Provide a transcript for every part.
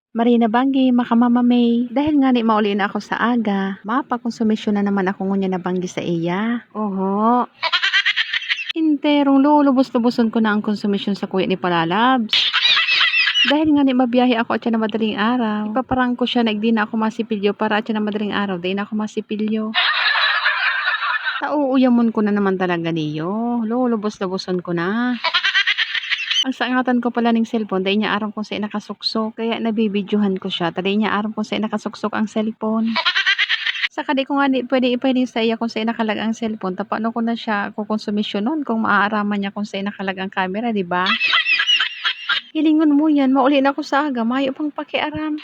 Marina Banggi, Makamama May. Dahil nga ni mauli na ako sa aga, mapakonsumisyon na naman ako ngunya na banggi sa iya. Oho. Interong lulubos-luboson ko na ang konsumisyon sa kuya ni Palalabs. Dahil nga ni mabiyahe ako at siya na madaling araw. Ipaparang ko siya na di na ako masipilyo para at siya na madaling araw, di na ako masipilyo. Nauuyamon ko na naman talaga niyo. Lulubos-luboson ko na. Ang saangatan ko pala ning cellphone, dahil niya aram kung saan nakasuksok. Kaya nabibidyohan ko siya, dahil niya aram kung saan nakasuksok ang cellphone. Saka di ko nga pwede sa iya kung saan nakalag ang cellphone. Tapano ko na siya kukonsumisyon nun kung maaaraman niya kung saan nakalag ang camera, di ba? Hilingon mo yan, mauli na ako sa aga, mayo pang pakiaram.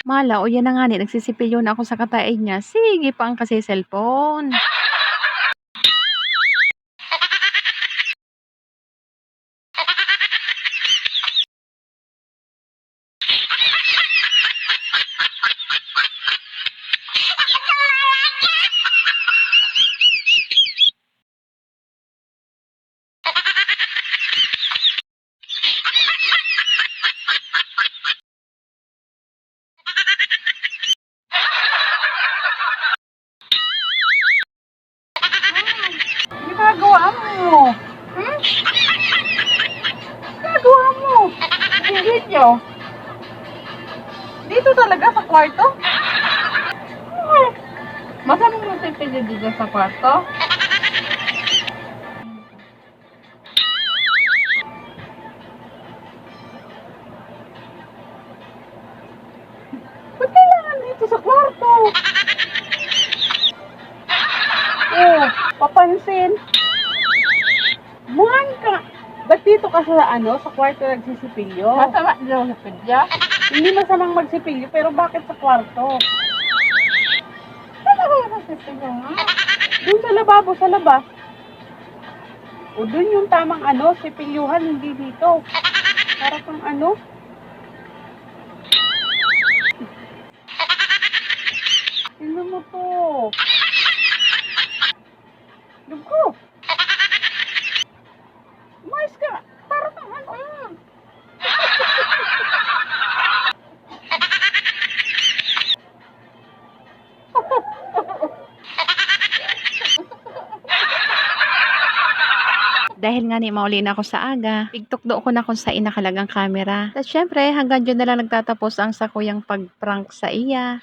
Mala, o yan na nga ni, nagsisipilyo na ako sa kataay niya. Sige pa ang kasi cellphone. Ginagawa mo? Ginagawa mo? Video? Dito talaga sa kwarto? Masabi mo sa pili dito sa kwarto? Ba't kailangan dito sa kwarto? Oh, papansin. Buhan ka. Ba't dito ka sa sa kwarto nagsisipilyo? Masama daw sa pilyo? Hindi masamang magsipilyo, pero bakit sa kwarto? Saan ako nagsisipilyo nga? Doon sa lababo, sa labas. O doon yung tamang sipilyuhan, hindi dito. Para kang tingnan mo to. Dugo. Mais ka. Para kang Dahil nga ni mauli na ako sa aga, tigtukdo ko na kung saan nakalagang camera. At syempre, hanggang dyan na lang nagtatapos ang sakuyang pag-prank sa iya.